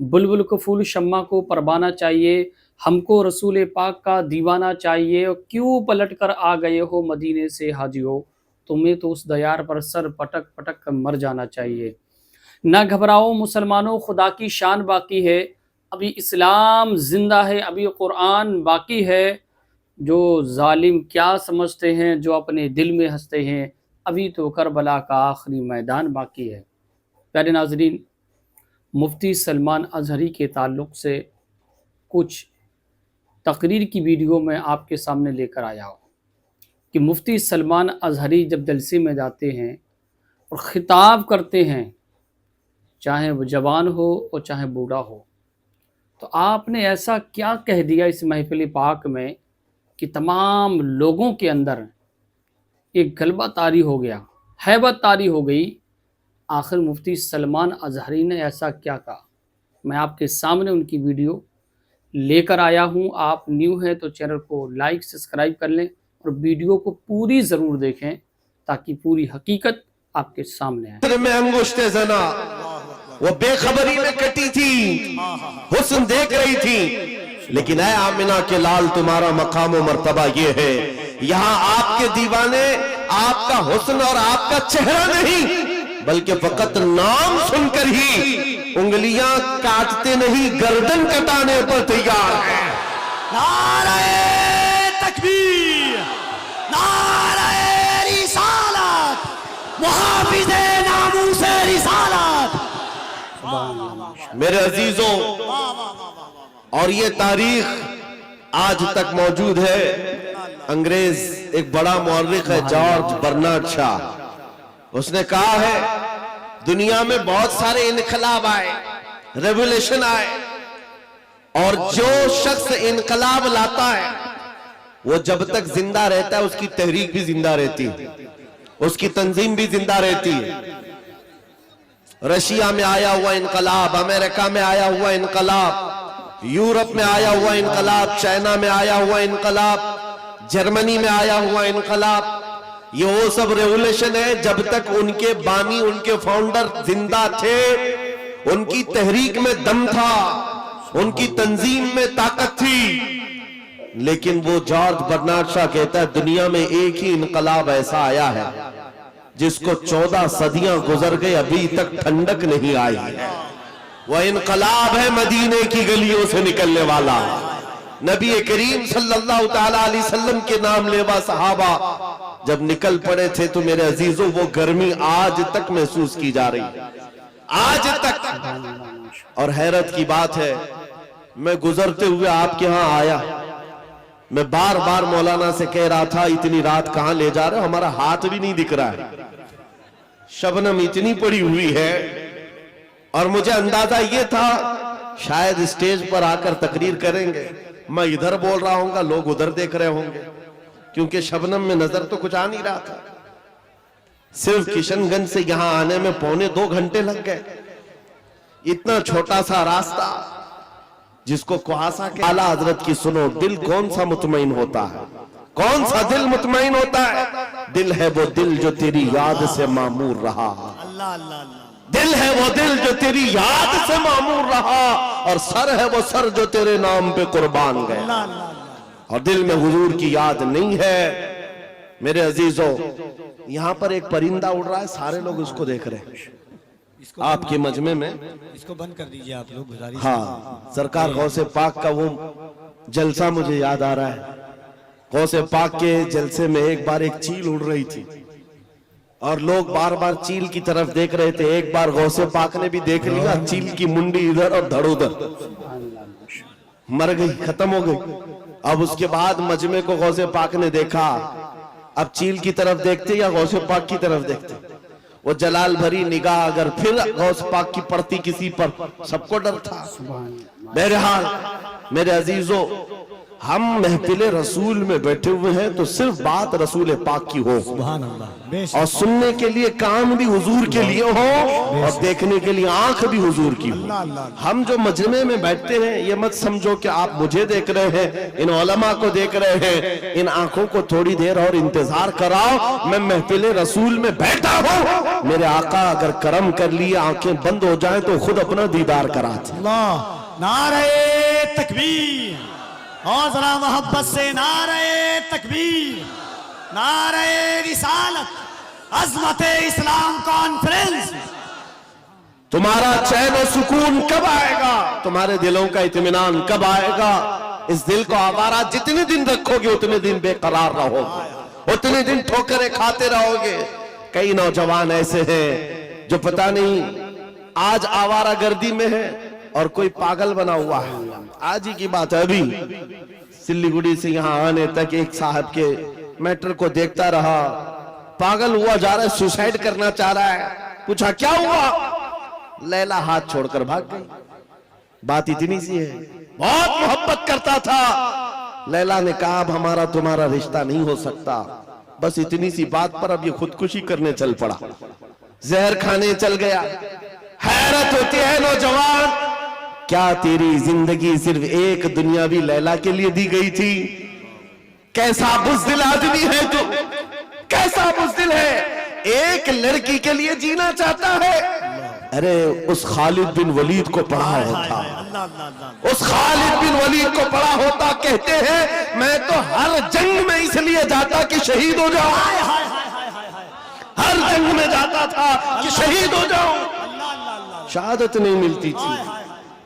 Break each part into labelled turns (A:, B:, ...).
A: बुलबुल को फूल शम्मा को परवाना चाहिए, हमको रसूल पाक का दीवाना चाहिए, और क्यों पलट कर आ गए हो मदीने से हाजियो, तुम्हें तो उस दयार पर सर पटक पटक कर मर जाना चाहिए। ना घबराओ मुसलमानों, खुदा की शान बाकी है, अभी इस्लाम जिंदा है, अभी कुरान बाकी है। जो जालिम क्या समझते हैं, जो अपने दिल में हंसते हैं, अभी तो करबला का आखिरी मैदान बाकी है। प्यारे नाजरीन, मुफ्ती सलमान अजहरी के ताल्लुक़ से कुछ तकरीर की वीडियो मैं आपके सामने लेकर आया हूँ कि मुफ्ती सलमान अजहरी जब जलसे में जाते हैं और ख़िताब करते हैं, चाहे वो जवान हो और चाहे बूढ़ा हो, तो आपने ऐसा क्या कह दिया इस महफिल पाक में कि तमाम लोगों के अंदर एक गलबा तारी हो गया, हैबत तारी हो गई। आखिर मुफ्ती सलमान अजहरी ने ऐसा क्या कहा? मैं आपके सामने उनकी वीडियो लेकर आया हूं। आप न्यू हैं तो चैनल को लाइक सब्सक्राइब कर लें और वीडियो को पूरी ज़रूर देखें ताकि पूरी हकीकत आपके सामने आए।
B: में अंगुश्ते जना वो बेखबरी में कटी थी, हुस्न देख रही थी, लेकिन ऐ आमिना के लाल तुम्हारा मकाम व मर्तबा ये है, यहाँ आपके दीवाने आपका हुस्न और आपका चेहरा नहीं बल्कि फकत नाम सुनकर ही उंगलियां काटते नहीं गर्दन कटाने पर तैयार है।
C: नारे तकबीर, नारे रिसालत, मुहाफिज़े नामूसे रिसालत।
B: मेरे अजीजों, और ये तारीख आज तक मौजूद है। अंग्रेज एक बड़ा मौलिक है जॉर्ज बर्नार्ड शॉ, उसने कहा है दुनिया में बहुत सारे इनकलाब आए, रेवोल्यूशन आए, और जो शख्स इनकलाब लाता है वो जब तक जिंदा रहता है उसकी तहरीक भी जिंदा रहती है, उसकी तंजीम भी जिंदा रहती है। रशिया में आया हुआ इनकलाब, अमेरिका में आया हुआ इनकलाब, यूरोप में आया हुआ इनकलाब, चाइना में आया हुआ इनकलाब, जर्मनी में आया हुआ इनकलाब, ये वो सब रेवोल्यूशन है जब तक उनके बानी, उनके फाउंडर जिंदा थे, उनकी तहरीक में दम था, उनकी तंजीम में ताकत थी। लेकिन वो जॉर्ज बर्नार्ड शॉ कहता है दुनिया में एक ही इनकलाब ऐसा आया है जिसको 14 सदियां गुजर गए अभी तक ठंडक नहीं आई है। वह इनकलाब है मदीने की गलियों से निकलने वाला। नबी करीम सल्लल्लाहु ताला अलैहि वसल्लम के नाम लेवा सहाबा जब निकल पड़े थे तो मेरे अजीजों वो गर्मी आज तक महसूस की जा रही है, आज तक। और हैरत की बात है, मैं गुजरते हुए आपके यहां आया, मैं बार बार मौलाना से कह रहा था इतनी रात कहां ले जा रहे हो, हमारा हाथ भी नहीं दिख रहा है, शबनम इतनी पड़ी हुई है। और मुझे अंदाजा ये था शायद स्टेज पर आकर तकरीर करेंगे, मैं इधर बोल रहा हूंगा, लोग उधर देख रहे होंगे, क्योंकि शबनम में नजर तो कुछ आ नहीं रहा था। सिर्फ किशनगंज से यहां आने में 2.25 घंटे लग गए। इतना छोटा सा रास्ता जिसको कुहासा के आला हजरत की सुनो, दिल कौन सा मुतमईन होता है, कौन सा दिल मुतमईन होता है? दिल है वो दिल जो तेरी याद से मामूर रहा,
C: अल्लाह अल्लाह अल्लाह।
B: दिल है वो दिल जो तेरी याद से मामूर रहा, और सर है वो सर जो तेरे नाम पे कुर्बान गया। और दिल में हुजूर की याद नहीं है। मेरे अजीजों, यहाँ पर एक परिंदा उड़ रहा है, सारे लोग उसको देख रहे हैं आपके मजमे में।
C: इसको बंद कर दीजिए आप लोग, गुजारिश।
B: हाँ, सरकार गौसे पाक का वो जलसा मुझे याद आ रहा है। गौसे पाक के जलसे में एक बार एक चील उड़ रही थी और लोग बार बार चील की तरफ देख रहे थे। एक बार गौसे पाक ने भी देख लिया, चील की मुंडी इधर और धड़ उधर, मर गई, खत्म हो गई। अब उसके बाद मजमे को गौसे पाक ने देखा, अब चील की तरफ देखते या गौसे पाक की तरफ देखते? वो जलाल भरी निगाह अगर फिर गौस पाक की पड़ती किसी पर, सबको डर था। बहरहाल मेरे अजीजों, ہم محفل رسول میں بیٹھے ہوئے ہیں تو صرف بات رسول پاک کی ہو
C: سبحان اللہ بے شک
B: اور سننے کے لیے کان بھی حضور کے لیے ہو اور دیکھنے کے لیے آنکھ بھی حضور کی ہو. ہم جو مجمع میں بیٹھتے ہیں یہ مت سمجھو کہ آپ مجھے دیکھ رہے ہیں, ان علماء کو دیکھ رہے ہیں. ان آنکھوں کو تھوڑی دیر اور انتظار کراؤ, میں محفل رسول میں بیٹھا ہوں. میرے آقا اگر کرم کر لیے آنکھیں بند ہو جائیں تو خود اپنا دیدار کراتے.
C: اللہ نعرہ تکبیر اور ذرا محبت سے نعرہ تکبیر, نعرہ رسالت, عظمت اسلام کانفرنس.
B: تمہارا چین و سکون کب آئے گا, تمہارے دلوں کا اطمینان کب آئے گا. اس دل کو آوارہ جتنے دن رکھو گے اتنے دن بے قرار رہو گے, اتنے دن ٹھوکریں کھاتے رہو گے. کئی نوجوان ایسے ہیں جو پتہ نہیں آج آوارہ گردی میں ہے اور کوئی پاگل بنا ہوا ہے. آج ہی کی بات ہے, ابھی سلیگوڑی سے یہاں آنے تک ایک صاحب کے میٹر کو دیکھتا رہا, پاگل ہوا جا رہا ہے, سوسائیڈ کرنا چاہ رہا ہے. پوچھا کیا ہوا, لیلا ہاتھ چھوڑ کر بھاگ گئی. بات اتنی سی ہے, بہت محبت کرتا تھا. لیلا نے کہا اب ہمارا تمہارا رشتہ نہیں ہو سکتا. بس اتنی سی بات پر اب یہ خودکشی کرنے چل پڑا, زہر کھانے چل گیا. حیرت ہوتی ہے نوجوان, کیا تیری زندگی صرف ایک دنیاوی لیلا کے لیے دی گئی تھی؟ کیسا بزدل آدمی ہے تو, کیسا بزدل ہے, ایک لڑکی کے لیے جینا چاہتا ہے. ارے اس خالد بن ولید کو پڑھا ہوتا, اس خالد بن ولید کو پڑھا ہوتا, کہتے ہیں میں تو ہر جنگ میں اس لیے جاتا کہ شہید ہو جاؤں, ہر جنگ میں جاتا تھا کہ شہید ہو جاؤں. شہادت نہیں ملتی تھی.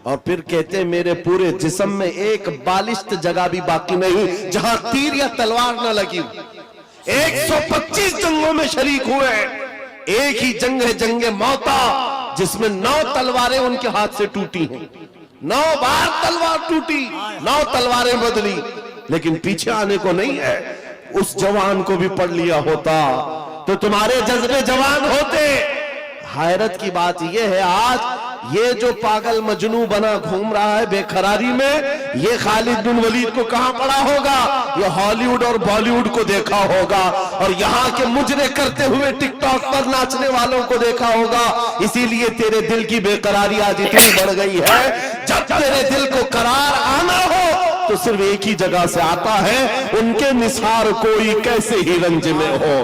B: اور پھر کہتے ہیں میرے پورے جسم میں ایک بالشت جگہ بھی باقی نہیں جہاں تیر یا تلوار نہ لگی. 125 جنگوں میں شریک ہوئے, ایک ہی جنگ ہے جنگ موتا جس میں 9 تلواریں ان کے ہاتھ سے ٹوٹی ہیں. 9 بار تلوار ٹوٹی, 9 تلواریں بدلی, لیکن پیچھے آنے کو نہیں ہے. اس جوان کو بھی پڑھ لیا ہوتا تو تمہارے جذبے جوان ہوتے. حیرت کی بات یہ ہے, آج یہ جو پاگل مجنو بنا گھوم رہا ہے بے قراری میں, یہ خالد بن ولید کو کہاں پڑا ہوگا؟ یہ ہالی ووڈ اور بالی ووڈ کو دیکھا ہوگا, اور یہاں کے مجرے کرتے ہوئے ٹک ٹاک پر ناچنے والوں کو دیکھا ہوگا. اسی لیے تیرے دل کی بے قراری آج اتنی بڑھ گئی ہے. جب تیرے دل کو قرار آنا ہو تو صرف ایک ہی جگہ سے آتا ہے, ان کے نثار کوئی کیسے ہی رنج میں ہو,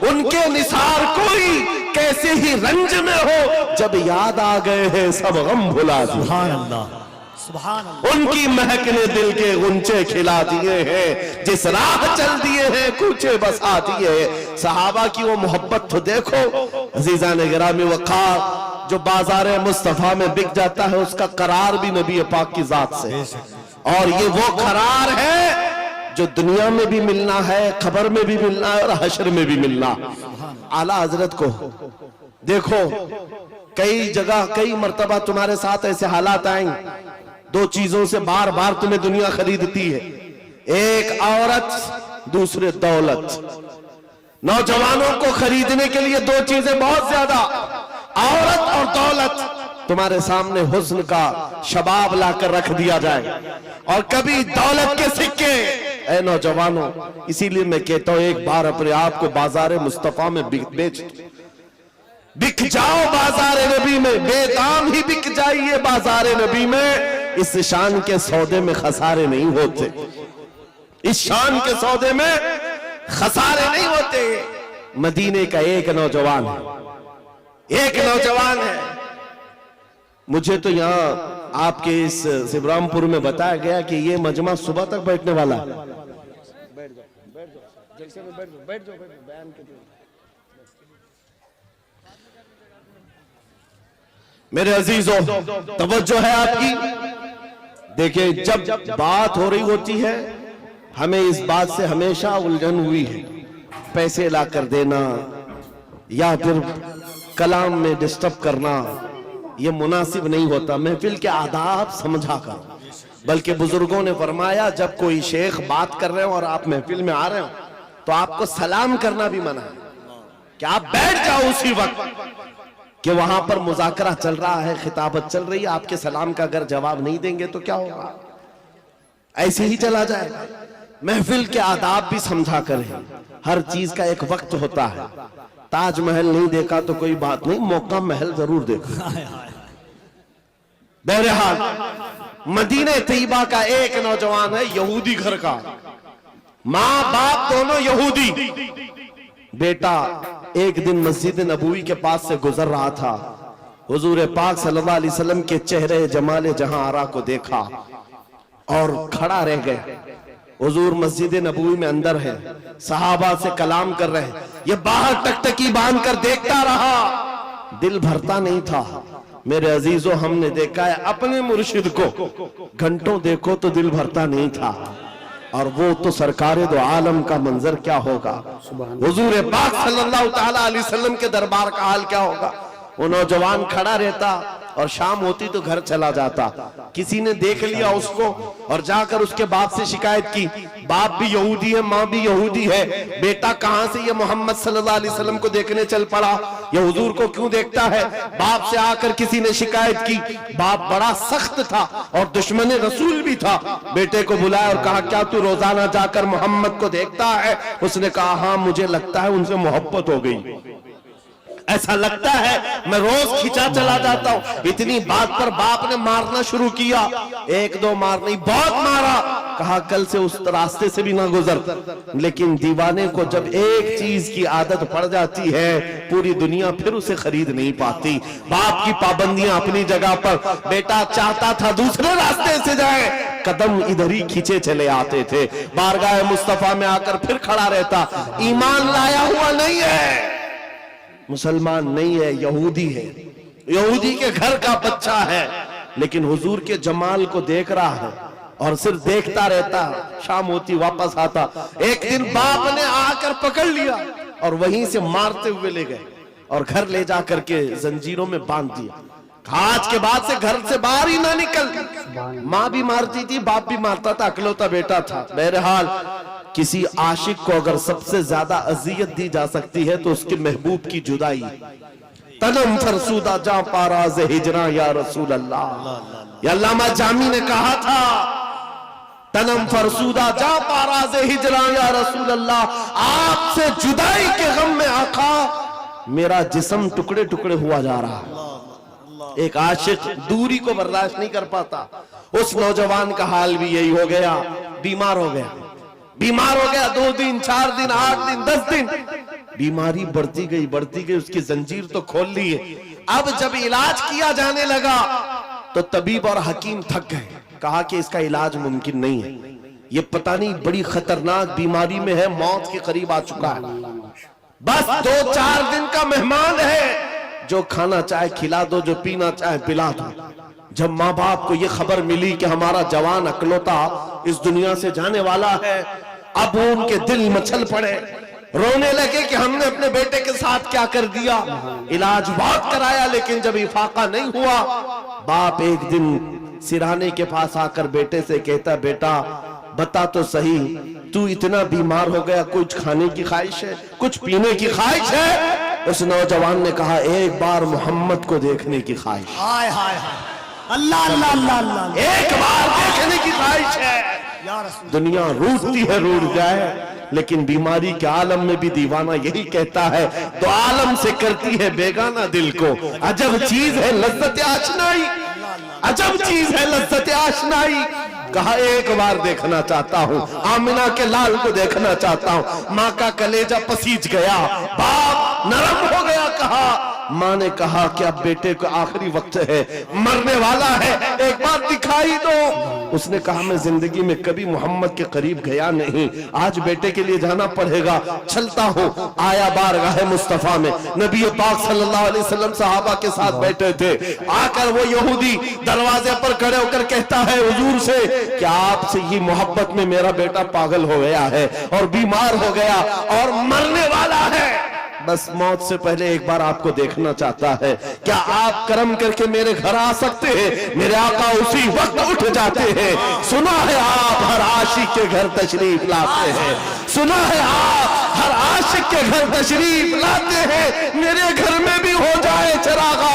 B: ان کے نثار کوئی کیسے ہی رنج میں ہو, جب یاد آ گئے ہیں سب غم بھلا دیے.
C: سبحان اللہ سبحان اللہ.
B: ان کی مہک نے دل کے غنچے کھلا دیے ہیں, جس راہ چل دیے ہیں کوچے بسا دیے ہیں. صحابہ کی وہ محبت تو دیکھو عزیزان گرامی. وقار جو بازار مصطفیٰ میں بک جاتا ہے اس کا قرار بھی نبی پاک کی ذات سے, اور یہ وہ قرار ہے جو دنیا میں بھی ملنا ہے, قبر میں بھی ملنا ہے, اور حشر میں بھی ملنا. اعلیٰ حضرت کو دیکھو, کئی جگہ کئی مرتبہ تمہارے ساتھ ایسے حالات آئیں, 2 چیزوں سے بار بار تمہیں دنیا خریدتی ہے, ایک عورت, دوسرے دولت. نوجوانوں کو خریدنے کے لیے 2 چیزیں بہت زیادہ, عورت اور دولت. تمہارے سامنے حسن کا شباب لا کر رکھ دیا جائے اور کبھی دولت کے سکے. اے نوجوانوں, اسی لیے میں کہتا ہوں ایک بار اپنے آپ کو بازار مصطفیٰ میں بیچ دو, بک جاؤ بازار نبی میں, بے دام ہی بک جائیے بازار نبی میں. اس شان کے سودے میں خسارے نہیں ہوتے, اس شان کے سودے میں خسارے نہیں ہوتے. مدینے کا ایک نوجوان ہے, ایک نوجوان ہے. مجھے تو یہاں آپ کے اس سبرام پور میں بتایا گیا کہ یہ مجمع صبح تک بیٹھنے والا ہے. میرے عزیزوں توجہ ہے آپ کی. دیکھیں جب بات ہو رہی ہوتی ہے ہمیں اس بات سے ہمیشہ الجھن ہوئی ہے, پیسے لا کر دینا یا پھر کلام میں ڈسٹرب کرنا یہ مناسب نہیں ہوتا. محفل کے آداب سمجھا کر, بلکہ بزرگوں نے فرمایا جب کوئی شیخ بات کر رہے ہو اور آپ محفل میں آ رہے ہو تو آپ کو سلام کرنا بھی منع ہے, کہ آپ بیٹھ جاؤ اسی وقت کہ وہاں پر مذاکرہ چل رہا ہے, خطابت چل رہی ہے, آپ کے سلام کا اگر جواب نہیں دیں گے تو کیا ہوگا؟ ऐसे ही चला जाएगा। महफिल के आदाब भी समझा करें, हर चीज का एक वक्त होता है। ताजमहल नहीं देखा तो कोई बात नहीं, मौका महल जरूर देखा। बहरहाल मदीने तैयबा का एक नौजवान है यहूदी घर का, माँ बाप दोनों यहूदी। बेटा एक दिन मस्जिद नबवी के पास से गुजर रहा था, हुजूर पाक सल्लल्लाहु अलैहि वसल्लम के चेहरे जमाले जहां आरा को देखा और खड़ा रह गए। हुजूर मस्जिद नबवी में अंदर है, सहाबा से कलाम कर रहे हैं, ये बाहर टकटकी बांध कर देखता रहा, दिल भरता नहीं था। मेरे अजीजों, हमने देखा है अपने मुर्शिद को घंटों देखो तो दिल भरता नहीं था, और वो तो सरकारे दो आलम का मंजर क्या होगा, हुजूर पाक सल्लल्लाहु ताला अलैहि वसल्लम के दरबार का हाल क्या होगा। वो नौजवान खड़ा रहता और शाम होती तो घर चला जाता। किसी ने देख लिया उसको और जाकर उसके बाप से शिकायत की, बाप भी यहूदी है, माँ भी यहूदी है, बेटा कहां से ये मोहम्मद सल्लल्लाहु अलैहि वसल्लम को देखने चल पड़ा, ये हुजूर को क्यों देखता है। बाप से आकर किसी ने शिकायत की, बाप बड़ा सख्त था और दुश्मन रसूल भी था। बेटे को बुलाया और कहा, क्या तू रोजाना जाकर मोहम्मद को देखता है। उसने कहा, हाँ मुझे लगता है उनसे मोहब्बत हो गई, ऐसा लगता है मैं रोज खिंचा चला जाता हूं। इतनी बात पर बाप ने मारना शुरू किया, एक दो मार नहीं बहुत मारा। कहा कल से उस रास्ते से भी ना गुजर। लेकिन दीवाने को जब एक चीज की आदत पड़ जाती है, पूरी दुनिया फिर उसे खरीद नहीं पाती। बाप की पाबंदियां अपनी जगह पर, बेटा चाहता था दूसरे रास्ते से जाए, कदम इधर ही खींचे चले आते थे। बारगाह मुस्तफा में आकर फिर खड़ा रहता, ईमान लाया हुआ नहीं है, मुसलमान नहीं है, यहूदी है, यहूदी के घर का बच्चा है, लेकिन हुजूर के जमाल को देख रहा है और सिर्फ देखता रहता। शाम होती वापस आता, एक दिन बाप ने आकर पकड़ लिया और वहीं से मारते हुए ले गए और घर ले जाकर के जंजीरों में बांध दिया। आज के बाद से घर से बाहर ही ना निकल। माँ भी मारती थी, बाप भी मारता था, अकलौता बेटा था। बहरहाल किसी आशिक को अगर सबसे ज्यादा अजियत दी जा सकती है तो उसके महबूब की जुदाई। तनम फरसूदा जा पाराज हिजरा या रसूल अल्लाह। अल्लामा जामी ने कहा था, तनम फरसूदा जा पाराज हिजरा या रसूल अल्लाह, आपसे जुदाई के गम में आका मेरा जिस्म टुकड़े टुकड़े हुआ जा रहा। एक आशिक दूरी को बर्दाश्त नहीं कर पाता। उस नौजवान का हाल भी यही हो गया, बीमार हो गया, बीमार हो गया। 2 दिन 4 दिन 8 दिन 10 दिन बीमारी बढ़ती गई, उसकी जंजीर तो खोल ली है। अब जब इलाज किया जाने लगा तो तबीब और हकीम थक गए, कहा कि इसका इलाज मुमकिन नहीं है, ये पता नहीं बड़ी खतरनाक बीमारी में है, मौत के करीब आ चुका है। बस 2-4 दिन का मेहमान है, जो खाना चाहे खिला दो, जो पीना चाहे पिला दो। जब माँ बाप को ये खबर मिली कि हमारा जवान अकलौता इस दुनिया से जाने वाला है, अब उनके दिल मचल पड़े, रोने लगे कि हमने अपने बेटे के साथ क्या कर दिया। इलाज बहुत कराया लेकिन जब इफाका नहीं हुआ, बाप एक दिन सिरहाने के पास आकर बेटे से कहता, बेटा बता तो सही, तू इतना बीमार हो गया, कुछ खाने की ख्वाहिश है, कुछ पीने की ख्वाहिश है। उस नौजवान ने कहा, एक बार मोहम्मद को देखने की ख्वाहिश।
C: हाय हाय हाय, अल्लाह अल्लाह अल्लाह अल्लाह,
B: एक बार देखने की ख्वाहिश है।
C: या रसूल।
B: दुनिया रूठती है, रूठ जाए, लेकिन बीमारी के आलम में भी दीवाना यही कहता है, तो आलम से करती है बेगाना दिल को। अजब चीज है लज्जत आशनाई, अजब चीज है लज्जत आशनाई। कहा एक बार देखना चाहता हूँ, आमिना के लाल को देखना चाहता हूँ। माँ का कलेजा पसीज गया, बाप नरम हो गया। कहा, माँ ने कहा कि अब बेटे को आखिरी वक्त है, मरने वाला है, एक बार दिखाई दो। उसने कहा, मैं जिंदगी में कभी मोहम्मद के करीब गया नहीं, आज बेटे के लिए जाना पड़ेगा, चलता हूँ। आया बारगाह मुस्तफा में, नबी पाक सल्लल्लाहु अलैहि वसल्लम सहाबा के साथ बैठे थे। आकर वो यहूदी दरवाजे पर खड़े होकर कहता है हुजूर से कि आपसे ये मोहब्बत में मेरा बेटा पागल हो गया है और बीमार हो गया और मरने वाला है, बस मौत से पहले एक बार आपको देखना चाहता है, क्या आप करम करके मेरे घर आ सकते हैं। मेरे आका उसी वक्त उठ जाते हैं। सुना है आप हर आशिक के घर तशरीफ लाते हैं, सुना है आप हर आशिक के घर तशरीफ लाते हैं, मेरे घर में भी हो जाए चरागा।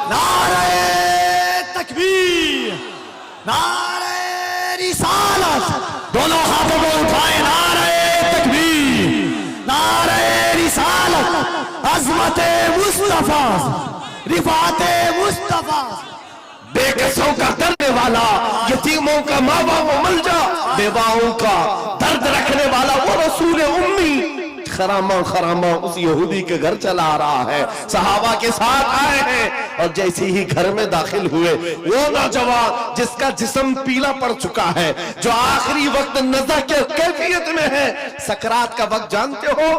C: नारे तकबीर, नारे रिसालत, दोनों हाथों को उठाए, नारे तकबीर, नारे रिसालत, अज़मत मुस्तफा, रिफात मुस्तफा,
B: बेकसों का करने वाला, यतीमों का माँ बाप मलजा, बेवाओं का दर्द रखने वाला वो रसूल उम्मी खरामा खरामा उस यहूदी के घर चला आ रहा है। सहाबा के साथ आए हैं और जैसे ही घर में दाखिल हुए, वो नौजवान जिसका जिस्म पीला पड़ चुका है, जो आखिरी वक्त नज़ा के कैफियत में है, सकरात का वक्त जानते हो,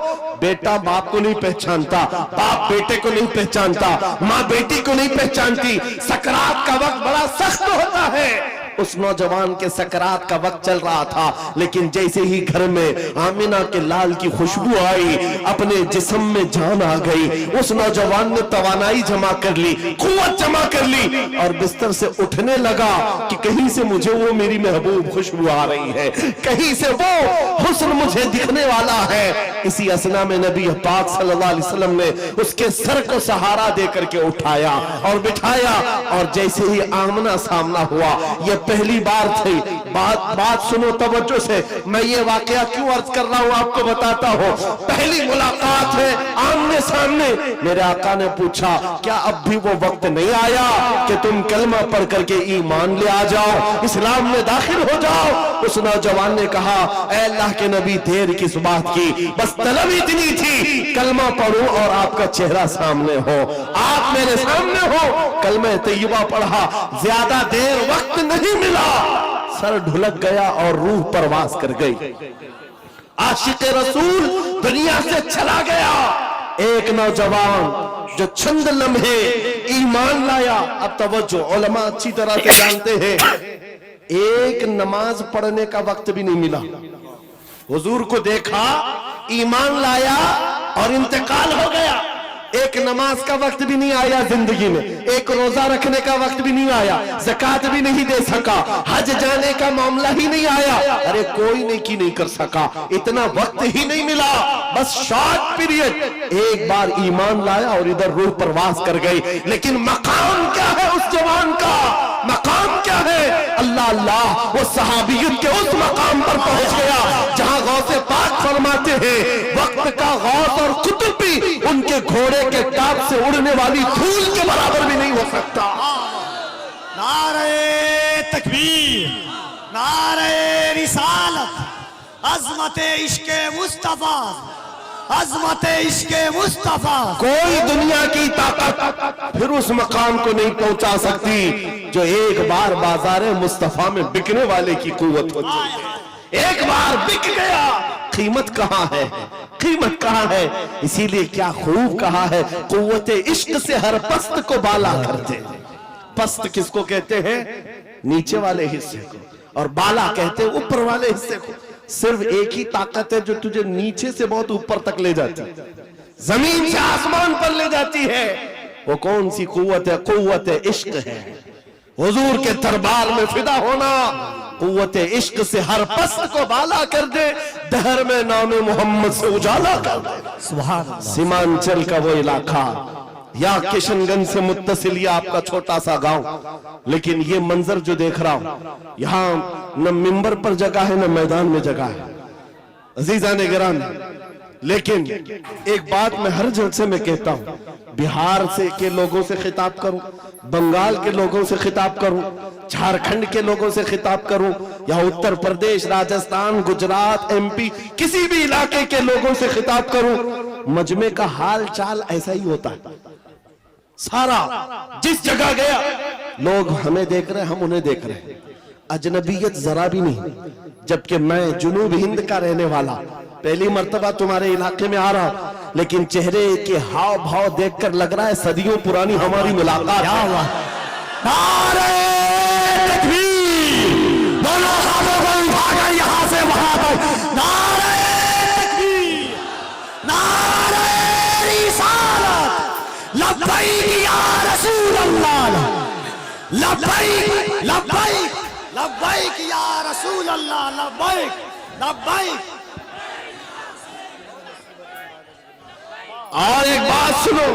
B: बेटा बाप को नहीं पहचानता, बाप बेटे को नहीं पहचानता, माँ बेटी को नहीं पहचानती। सकरात का वक्त बड़ा सख्त होता है। उस नौजवान के सकरात का वक्त चल रहा था, लेकिन जैसे ही घर में आमिना के लाल की खुशबू आई, अपने जिस्म में जान आ गई। उस नौजवान ने तवानाई जमा कर ली, कुव्वत जमा कर ली और बिस्तर से उठने लगा कि कहीं से मुझे वो मेरी महबूब खुशबू आ रही है, कहीं से वो हुस्न मुझे दिखने वाला है। इसी असना में नबी पाक सल्लल्लाहु अलैहि वसल्लम ने उसके सर को सहारा दे करके उठाया और बिठाया, और जैसे ही आमना सामना हुआ, ये पहली बार थी। बात सुनो तवज्जो से, मैं ये वाकया क्यों अर्ज कर रहा हूं आपको बताता हूं। पहली मुलाकात है आमने सामने। मेरे आका ने पूछा, क्या अब भी वो वक्त नहीं आया कि तुम कलमा पढ़ करके ईमान ले आ जाओ, इस्लाम में दाखिल हो जाओ? उस नौजवान ने कहा, ऐ अल्लाह के नबी देर किस बात की, बस तलब इतनी थी कलमा पढ़ूं और आपका चेहरा सामने हो, आप मेरे सामने हो। कलमा तैयबा पढ़ा, ज्यादा देर वक्त नहीं मिला, सर ढुलक गया और रूह परवास कर गई। आशिक रसूल दुनिया से चला गया। एक नौजवान जो चंद लम्हे ईमान लाया। अब तवज्जो, उलमा अच्छी तरह से जानते हैं, एक नमाज पढ़ने का वक्त भी नहीं मिला। हुजूर को देखा, ईमान लाया और इंतकाल हो गया। एक नमाज का वक्त भी नहीं आया जिंदगी में, एक रोजा रखने का वक्त भी नहीं आया, ज़कात भी नहीं दे सका, हज जाने का मामला ही नहीं आया। अरे कोई नेकी नहीं कर सका, इतना वक्त ही नहीं मिला, बस शॉर्ट पीरियड। एक बार ईमान लाया और इधर रूह परवास कर गई। लेकिन मकाम क्या है उस जवान का? मकाम क्या है? अल्लाह अल्लाह, वो सहाबियत के उस मकाम पर पहुंच गया जहां गौसे पाक फरमाते हैं, वक्त का गौस और कुतुब भी उनके घोड़े के टाप से उड़ने वाली धूल के बराबर भी नहीं हो सकता।
C: नारे तकबीर, नारे रिसालत, अज़मत इश्क़े मुस्तफा, अज़मत इश्क़े मुस्तफा। कोई
B: दुनिया की ताकत फिर उस मकाम को नहीं पहुंचा सकती जो एक बार बाजार मुस्तफा में बिकने वाले की कुव्वत होती है। एक बार बिक गया, कीमत कहां है? कीमत कहां है? इसीलिए क्या खूब कहा है, कुव्वत इश्क से हर पस्त को बाला करते। पस्त किसको कहते हैं? नीचे वाले हिस्से को, और बाला कहते हैं ऊपर वाले हिस्से को। सिर्फ एक ही ताकत है जो तुझे नीचे से बहुत ऊपर तक ले जाती है, जमीन से आसमान पर ले जाती है। वो कौन सी कुव्वत है? कुव्वत इश्क है। हुजूर के दरबार में फिदा होना कुव्वत इश्क से हर पस्त को बाला कर दे, दहर में नाम मोहम्मद से उजाला कर दे।
C: सुभान अल्लाह।
B: सीमांचल का वो इलाका या किशनगंज से मुत्तसिल या आपका छोटा सा गांव, लेकिन ये मंजर जो देख रहा हूं, यहाँ न मिंबर पर जगह है न मैदान में जगह है। अजीजान गिरामी, लेकिन एक बात मैं हर जलसे में कहता हूं, बिहार से के लोगों से खिताब करूं, बंगाल के लोगों से खिताब करूं, झारखंड के लोगों से खिताब करूं, या उत्तर प्रदेश, राजस्थान, गुजरात, एमपी, किसी भी इलाके के लोगों से खिताब करूं, मजमे का हाल चाल ऐसा ही होता है। सारा जिस जगह गया, लोग हमें देख रहे हैं, हम उन्हें देख रहे हैं, अजनबियत जरा भी नहीं। जबकि मैं जुनूब हिंद का रहने वाला, पहली मर्तबा तुम्हारे इलाके में आ रहा हूं, लेकिन चेहरे के हाव भाव देखकर लग रहा है सदियों पुरानी हमारी मुलाकात।
C: क्या हुआ? नारे तकबीर, दोनों हाथों को उठाकर यहां से वहां तक, नारे तकबीर, नारे रिसालत, लब्बैक या रसूल अल्लाह, लब्बैक लब्बैक लब्बैक या रसूल अल्लाह, लब्बैक लब्बैक।
B: और एक बात सुनो,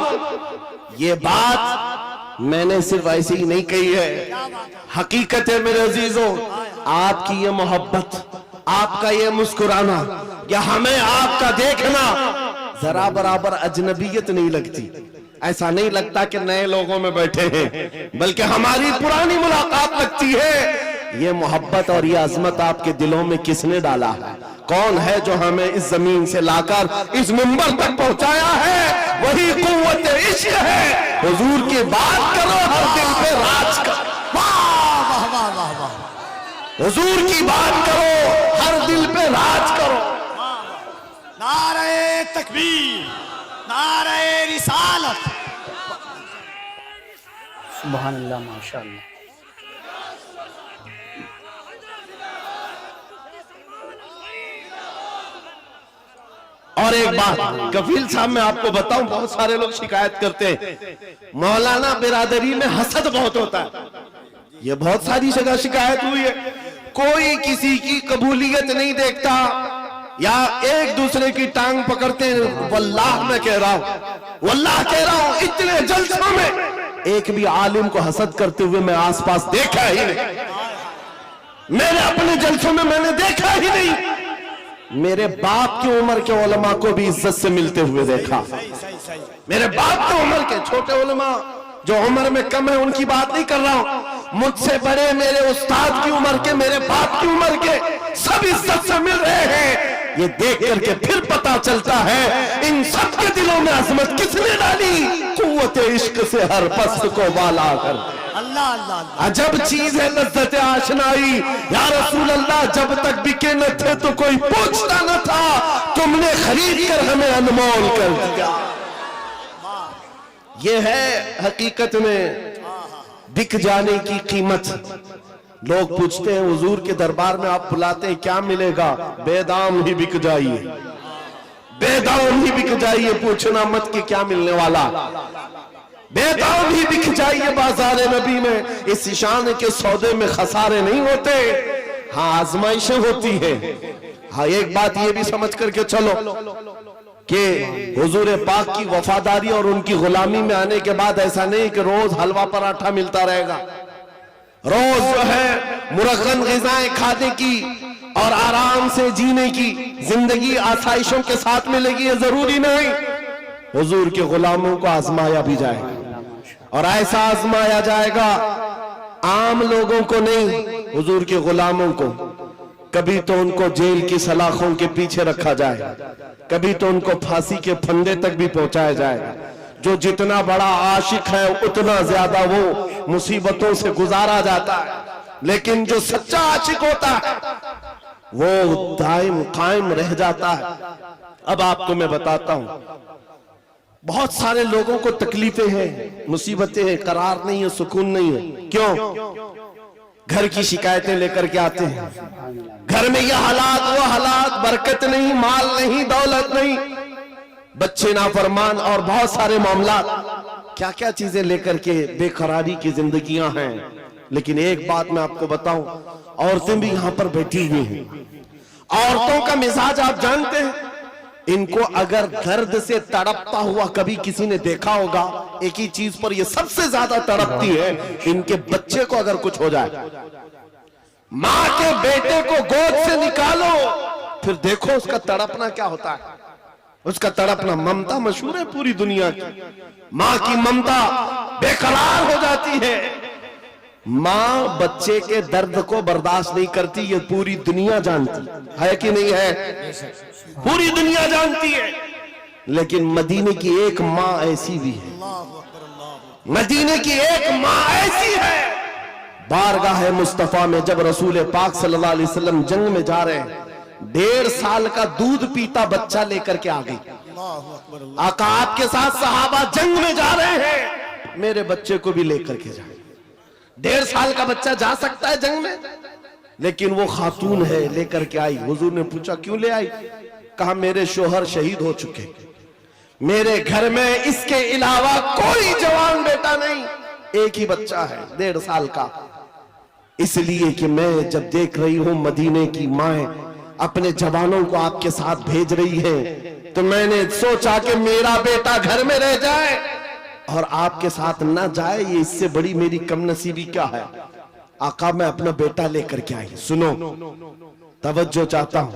B: ये बात میں نے صرف ایسی ہی نہیں کہی ہے، حقیقت ہے میرے عزیزوں، آپ کی یہ محبت، آپ کا یہ مسکرانا، یا ہمیں آپ کا دیکھنا ذرا برابر اجنبیت نہیں لگتی. ایسا نہیں لگتا کہ نئے لوگوں میں بیٹھے ہیں، بلکہ ہماری پرانی ملاقات لگتی ہے. یہ محبت اور یہ عظمت آپ کے دلوں میں کس نے ڈالا ہے؟ کون ہے جو ہمیں اس زمین سے لا کر اس منبر تک پہنچایا ہے؟ وہی قوت عشق ہے. حضور کی بات کرو، ہر دل پہ راج کرو.
C: واہ واہ واہ واہ واہ.
B: حضور کی بات کرو، ہر دل پہ راج کرو.
C: نعرہ تکبیر، نعرہ رسالت.
A: سبحان اللہ، ماشاء اللہ.
B: اور ایک بات کفیل صاحب میں آپ کو بتاؤں، بہت سارے لوگ شکایت کرتے ہیں مولانا برادری میں حسد بہت ہوتا ہے. یہ بہت ساری جگہ شکایت ہوئی ہے، کوئی کسی کی قبولیت نہیں دیکھتا، یا ایک دوسرے کی ٹانگ پکڑتے ہیں. واللہ میں کہہ رہا ہوں، واللہ کہہ رہا ہوں، اتنے جلسوں میں ایک بھی عالم کو حسد کرتے ہوئے میں آس پاس دیکھا ہی نہیں. میرے اپنے جلسوں میں نے دیکھا ہی نہیں. میرے باپ کی عمر کے علماء کو بھی عزت سے ملتے ہوئے دیکھا. میرے باپ کی عمر کے چھوٹے علماء جو عمر میں کم ہیں ان کی بات نہیں کر رہا ہوں، مجھ سے بڑے میرے استاد کی عمر کے، میرے باپ کی عمر کے، سب عزت سے مل رہے ہیں. یہ دیکھ کر کے پھر پتا چلتا ہے ان سب کے دلوں میں عظمت کس نے ڈالی؟ قوت عشق سے ہر پست کو والا کر.
C: اللہ اللہ اللہ.
B: عجب چیز ہے لذت آشنائی. یا رسول اللہ، جب تک بکے نہ تھے تو کوئی پوچھتا نہ تھا، تم نے خرید کر ہمیں انمول کر دیا. یہ ہے حقیقت میں بک جانے کی قیمت. لوگ پوچھتے ہیں حضور کے دربار میں آپ بلاتے ہیں کیا ملے گا؟ بے دام ہی بک جائیے، بے دام ہی بک جائیے. پوچھنا مت کہ کیا ملنے والا، بے دام ہی بک جائیے بازار نبی میں. اس شان کے سودے میں خسارے نہیں ہوتے، ہاں آزمائشیں ہوتی ہیں. ہاں ایک بات یہ بھی سمجھ کر کے چلو کہ حضور پاک کی وفاداری اور ان کی غلامی میں آنے کے بعد ایسا نہیں کہ روز حلوہ پراٹھا ملتا رہے گا، روز جو ہے مرغن غذائیں کھانے کی اور آرام سے جینے کی زندگی آسائشوں کے ساتھ ملے گی، یہ ضروری نہیں. حضور کے غلاموں کو آزمایا بھی جائے گا، اور ایسا آزمایا جائے گا عام لوگوں کو نہیں، حضور کے غلاموں کو. کبھی تو ان کو جیل کی سلاخوں کے پیچھے رکھا جائے، کبھی تو ان کو پھانسی کے پھندے تک بھی پہنچایا جائے گا. جو جتنا بڑا عاشق ہے اتنا زیادہ وہ مصیبتوں سے گزارا جاتا ہے، لیکن جو سچا عاشق ہوتا ہے وہ دائم قائم رہ جاتا ہے. اب آپ کو میں بتاتا ہوں، بہت سارے لوگوں کو تکلیفیں ہیں، مصیبتیں ہیں، قرار نہیں ہے، سکون نہیں ہے. کیوں؟ گھر کی شکایتیں لے کر کے آتے ہیں، گھر میں یہ حالات وہ حالات، برکت نہیں، مال نہیں، دولت نہیں، بچے نافرمان اور بہت سارے معاملات، کیا کیا چیزیں لے کر کے بے قراری کی زندگیاں ہیں. لیکن ایک بات میں آپ کو بتاؤں، عورتیں بھی یہاں پر بیٹھی ہوئی ہیں. عورتوں کا مزاج آپ جانتے ہیں، ان کو اگر درد سے تڑپتا ہوا کبھی کسی نے دیکھا ہوگا، ایک ہی چیز پر یہ سب سے زیادہ تڑپتی ہے، ان کے بچے کو اگر کچھ ہو جائے. ماں کے بیٹے کو گود سے نکالو، پھر دیکھو اس کا تڑپنا کیا ہوتا ہے. اس کا تڑپنا، ممتا مشہور ہے پوری دنیا کی، ماں کی ممتا بے قرار ہو جاتی ہے. ماں بچے کے درد کو برداشت نہیں کرتی، یہ پوری دنیا جانتی ہے کہ نہیں ہے؟ پوری دنیا جانتی ہے. لیکن مدینے کی ایک ماں ایسی بھی ہے، مدینے کی ایک ماں ایسی ہے. بارگاہ مصطفیٰ میں جب رسول پاک صلی اللہ علیہ وسلم جنگ میں جا رہے ہیں، 1.5 سال کا دودھ پیتا بچہ لے کر کے آ گئی. آقا آپ کے ساتھ صحابہ جنگ میں جا رہے ہیں، میرے بچے کو بھی لے کر کے جائیں. 1.5 سال کا بچہ جا سکتا ہے جنگ میں؟ لیکن وہ خاتون ہے، لے کر کے آئی. حضور نے پوچھا کیوں لے آئی؟ کہا میرے شوہر شہید ہو چکے، میرے گھر میں اس کے علاوہ کوئی جوان بیٹا نہیں، ایک ہی بچہ ہے 1.5 سال کا. اس لیے کہ میں جب دیکھ رہی ہوں مدینے کی مائیں اپنے جوانوں کو آپ کے ساتھ بھیج رہی ہیں، تو میں نے سوچا کہ میرا بیٹا گھر میں رہ جائے. اور آپ کے ساتھ نہ جائے، یہ اس سے بڑی میری کم نصیبی کیا ہے؟ آقا میں اپنا بیٹا لے کر کے آئی، سنو توجہ چاہتا ہوں۔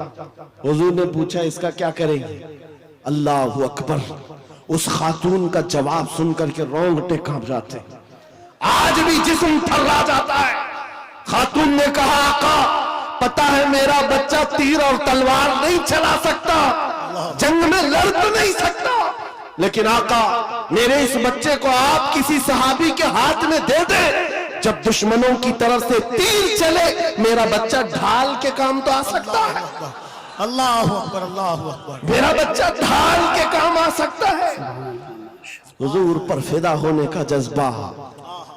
B: حضور نے پوچھا اس کا کیا کریں گے؟ اللہ اکبر، اس خاتون کا جواب سن کر کے رونگٹے کانپ جاتے ہیں، آج بھی جسم تھرا جاتا ہے۔ خاتون نے کہا آقا پتا ہے میرا بچہ تیر اور تلوار نہیں چلا سکتا، جنگ میں لڑ تو نہیں سکتا، لیکن آقا میرے اس بچے کو آپ کسی صحابی کے ہاتھ میں دے دیں، جب دشمنوں کی طرف سے تیر چلے میرا بچہ ڈھال کے کام تو آ سکتا ہے،
C: اللہ اکبر اللہ اکبر،
B: میرا بچہ ڈھال کے کام آ سکتا ہے۔ حضور پر فدا ہونے کا جذبہ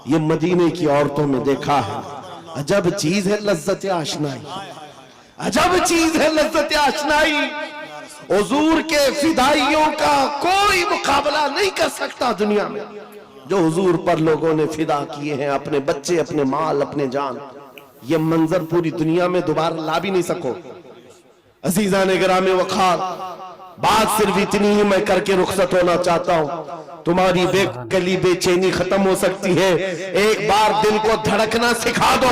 B: یہ مدینے کی عورتوں میں دیکھا ہے۔ عجب چیز ہے لذت آشنائی، عجب چیز ہے لذت آشنائی۔ حضور کے فدائیوں کا کوئی مقابلہ نہیں کر سکتا دنیا میں، جو حضور پر لوگوں نے فدا کیے ہیں، اپنے بچے، اپنے مال، اپنے جان۔ یہ منظر پوری دنیا میں دوبارہ لا بھی نہیں سکو۔ عزیزان گرامی وقار، بات صرف اتنی ہی میں کر کے رخصت ہونا چاہتا ہوں۔ تمہاری بے کلی بے چینی ختم ہو سکتی ہے، ایک بار دل کو دھڑکنا سکھا دو،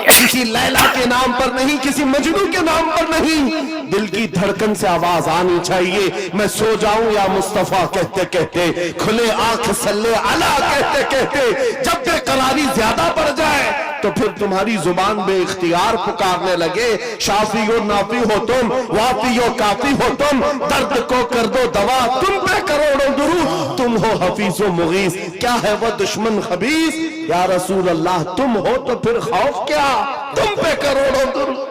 B: کسی لیلا کے نام پر نہیں، کسی مجنو کے نام پر نہیں، دل کی دھڑکن سے آواز آنی چاہیے، میں سو جاؤں یا مصطفیٰ کہتے کہتے، کھلے آنکھ صلی علی کہتے کہتے، جب بے قراری زیادہ بڑھ جائے تو پھر تمہاری زبان بے اختیار پکارنے لگے، شافی و نافی ہو تم، وافی و کافی ہو تم، درد کو کر دو دوا، تم پہ کروڑوں درود، تم ہو حفیظ و مغیث، کیا ہے وہ دشمن خبیث، یا رسول اللہ تم ہو تو پھر خوف کیا، تم پہ کروڑوں درود۔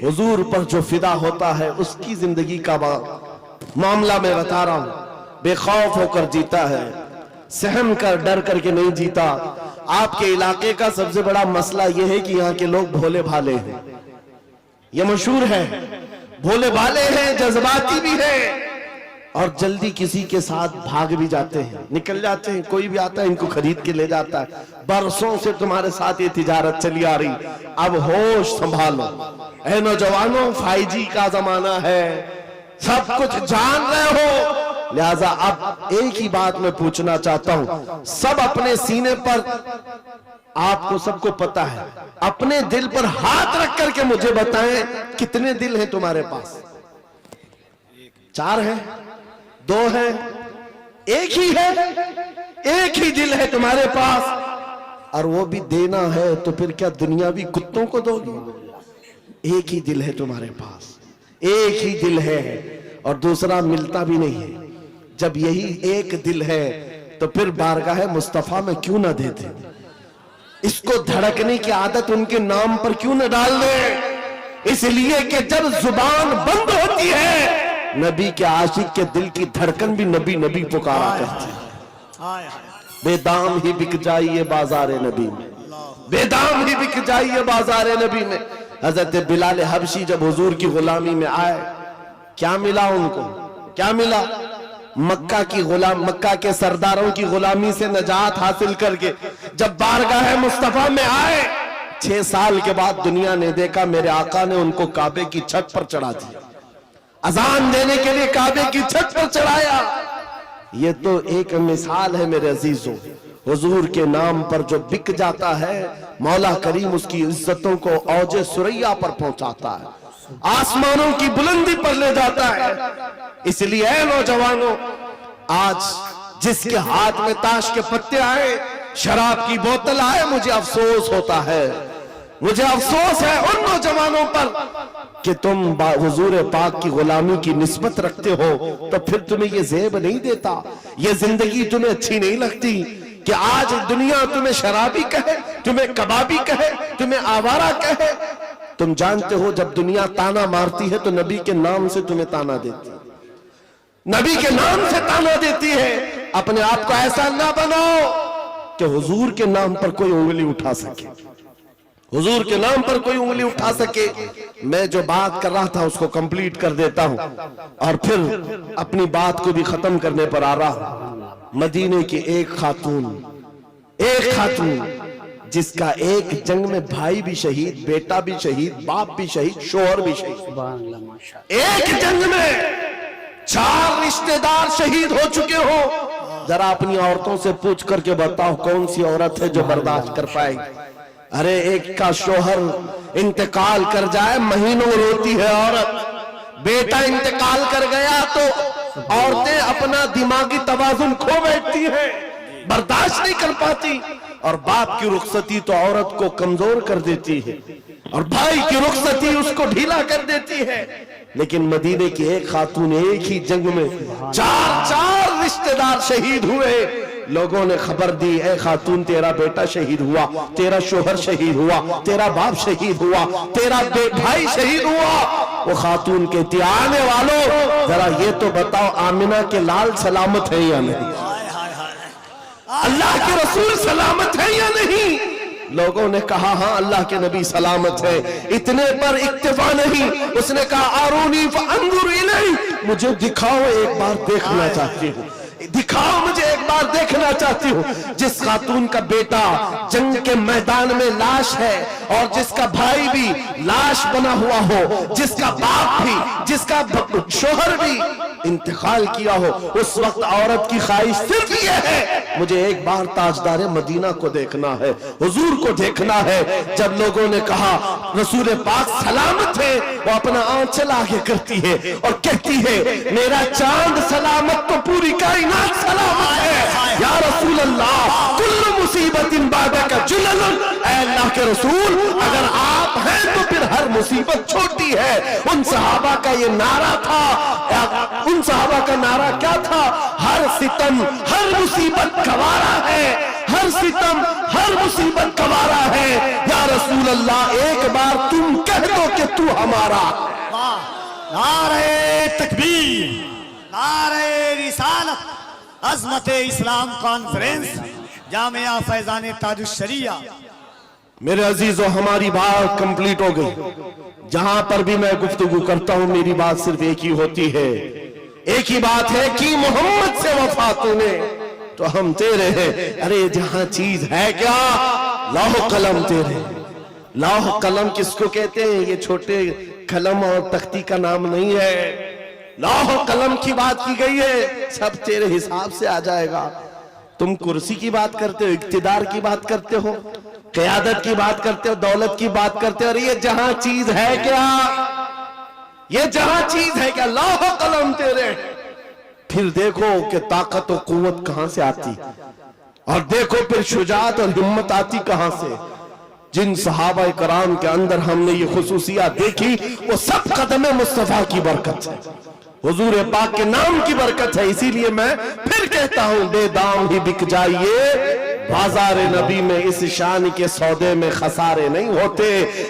B: حضور پر جو فدا ہوتا ہے اس کی زندگی کا معاملہ میں بتا رہا ہوں، بے خوف ہو کر جیتا ہے، سہم کر ڈر کر کے نہیں جیتا۔ آپ کے علاقے کا سب سے بڑا مسئلہ یہ ہے کہ یہاں کے لوگ بھولے بھالے ہیں، یہ مشہور ہے، بھولے بھالے ہیں، جذباتی بھی ہیں، اور جلدی کسی کے ساتھ بھاگ بھی جاتے ہیں، نکل جاتے ہیں، کوئی بھی آتا ہے ان کو خرید کے لے جاتا ہے۔ برسوں سے تمہارے ساتھ یہ تجارت چلی آ رہی، اب ہوش سنبھالو اے نوجوانوں، 5G کا زمانہ ہے، سب کچھ جان رہے ہو، لہذا اب ایک ہی بات میں پوچھنا چاہتا ہوں، سب اپنے سینے پر، آپ کو سب کو پتا ہے، اپنے دل پر ہاتھ رکھ کر کے مجھے بتائیں کتنے دل ہیں تمہارے پاس؟ 4 ہیں؟ 2 ہیں؟ ایک ہی ہے؟ ایک ہی دل ہے تمہارے پاس، اور وہ بھی دینا ہے تو پھر کیا دنیاوی کتوں کو دو گی؟ ایک ہی دل ہے تمہارے پاس، ایک ہی دل ہے، اور دوسرا ملتا بھی نہیں ہے۔ جب یہی ایک دل ہے تو پھر بارگاہ مصطفیٰ میں کیوں نہ دیتے؟ اس کو دھڑکنے کی عادت ان کے نام پر کیوں نہ ڈال دیں؟ اس لیے کہ جب زبان بند ہوتی ہے، نبی کے عاشق کے دل کی دھڑکن بھی نبی نبی پکارا کرتی ہے۔ بے دام ہی بک جائیے بازار نبی میں، بے دام ہی بک جائیے بازار نبی میں۔ حضرت بلال حبشی جب حضور کی غلامی میں آئے، کیا ملا ان کو؟ کیا ملا؟ مکہ کے سرداروں کی غلامی سے نجات حاصل کر کے جب بارگاہ مصطفیٰ میں آئے، 6 سال کے بعد دنیا نے دیکھا میرے آقا نے ان کو کعبے کی چھت پر چڑھا دیا، اذان دینے کے لیے کعبے کی چھت پر چڑھایا۔ یہ تو ایک مثال ہے میرے عزیزوں، حضور کے نام پر جو بک جاتا ہے، مولا کریم اس کی عزتوں کو اوج ثریا پر پہنچاتا ہے، آسمانوں کی بلندی پر لے جاتا ہے۔ اس لیے اے نوجوانوں، آج جس کے ہاتھ میں تاش کے پتے آئے، شراب کی بوتل آئے، مجھے افسوس ہوتا ہے، مجھے افسوس ہے ان نوجوانوں پر کہ تم حضور پاک کی غلامی کی نسبت رکھتے ہو، تو پھر تمہیں یہ زیب نہیں دیتا، یہ زندگی تمہیں اچھی نہیں لگتی کہ آج دنیا تمہیں شرابی کہے، تمہیں کبابی کہے، تمہیں آوارہ کہے۔ تم جانتے ہو جب دنیا تانا مارتی ہے تو نبی کے نام سے تمہیں تانا دیتی ہے، نبی کے نام سے تانا دیتی ہے۔ اپنے آپ کو ایسا نہ بناؤ کہ حضور کے نام پر کوئی انگلی اٹھا سکے، حضور کے نام پر کوئی انگلی اٹھا سکے۔ میں جو بات کر رہا تھا اس کو کمپلیٹ کر دیتا ہوں اور پھر اپنی بات کو بھی ختم کرنے پر آ رہا ہوں۔ مدینے کی ایک خاتون جس کا ایک جنگ میں بھائی بھی شہید، بیٹا بھی شہید، باپ بھی شہید، شوہر بھی شہید، ایک جنگ میں 4 رشتہ دار شہید ہو چکے ہو، जरा अपनी औरतों से पूछ करके बताओ कौन सी औरत है जो बर्दाश्त कर पाएगी। अरे एक का शोहर इंतकाल कर जाए महीनों रोती है औरत, बेटा इंतकाल कर गया तो औरतें अपना दिमागी तवाजुन खो बैठती हैं, बर्दाश्त नहीं कर पाती। और बाप की रुखसती तो औरत को कमजोर कर देती है, और भाई की रुखसती उसको ढीला कर देती है। लेकिन मदीने की एक खातून एक ही जंग में चार रिश्तेदार शहीद हुए। लोगों ने खबर दी, ए खातून तेरा बेटा शहीद हुआ, तेरा शोहर शहीद हुआ, तेरा बाप शहीद हुआ, तेरा भाई शहीद हुआ। वो खातून कहती आने वालों जरा ये तो बताओ आमिना के लाल सलामत है या नहीं, अल्लाह के रसूल सलामत है या नहीं। लोगों ने कहा हाँ अल्लाह के नबी सलामत है। इतने पर इक्तिफा नहीं, उसने कहा आरूनी फअंजुर इलैहि, मुझे दिखाओ एक बार देखना चाहती हूँ, दिखाओ मुझे एक बार देखना चाहती हूँ। जिस खातून का बेटा जंग के मैदान में लाश है और जिसका भाई भी लाश बना हुआ हो, जिसका बाप भी, जिसका शोहर भी इंतकाल किया हो, उस वक्त औरत की ख्वाहिश सिर्फ ये है मुझे एक बार ताजदार मदीना को देखना है, हुजूर को देखना है। जब लोगों ने कहा रसूल पाक सलामत है, वो अपना आंचल आगे करती है और कहती है मेरा चांद सलामत तो पूरी कायनात सलामत है। या रसूल अल्लाह कुल्लु मुसीबतिन बादका जुललुन, ऐ अल्लाह के रसूल अगर आप हैं तो फिर हर मुसीबत छोटी है। उन सहाबा का ये नारा था, उन सहाबा का नारा क्या था, हर सितम हर मुसीबत गवारा है, हर सितम हर मुसीबत गवारा है। या रसूल अल्लाह एक बार तुम कह दो कि तू हमारा।
C: नारे तकबीर, नारे रिसालत, अज़मत इस्लाम कॉन्फ्रेंस, जामिया फैजान ताजुश शरिया।
B: मेरे अजीजों हमारी बात कंप्लीट हो गई। जहां पर भी मैं गुफ्तगू करता हूं मेरी बात सिर्फ एक ही होती है, एक ही बात है कि मोहम्मद से वफा तूने तो हम तेरे हैं। अरे जहां चीज है क्या, लौह कलम तेरे। लौह कलम किसको कहते हैं, ये छोटे कलम और तख्ती का नाम नहीं है। लौह कलम की बात की गई है, सब तेरे हिसाब से आ जाएगा। तुम कुर्सी की बात करते हो, इक्तिदार की बात करते हो, क़यादत की बात करते हो, दौलत की बात करते हो। और ये जहां चीज है क्या, ये जहां चीज है क्या, लौह कलम तेरे। फिर देखो कि ताकत और कुव्वत कहां से आती, और देखो फिर शुजाअत और हिम्मत आती कहां से। जिन सहाबा कराम के अंदर हमने ये खुसूसियात देखी वो सब कदम मुस्तफा की बरकत है, हुजूर पाक के नाम की बरकत है। इसीलिए मैं फिर कहता हूं बेदाम ही बिक जाइए बाजार नबी में, इस शान के सौदे में खसारे नहीं होते।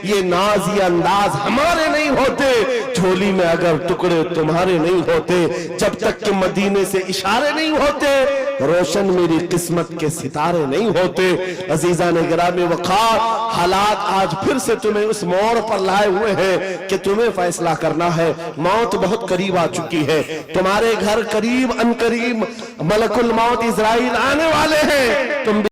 B: ये नाज ये अंदाज हमारे नहीं होते, झोली में अगर टुकड़े तुम्हारे नहीं होते। जब तक कि मदीने से इशारे नहीं होते, रोशन मेरी किस्मत के सितारे नहीं होते। अजीजा ने गिरामी वक़ार, हालात आज फिर से तुम्हें उस मोड़ पर लाए हुए हैं कि तुम्हें फैसला करना है। मौत बहुत करीब आ चुकी है, तुम्हारे घर करीब अनकरीब मलकुल मौत इजराइल आने वाले हैं। तुम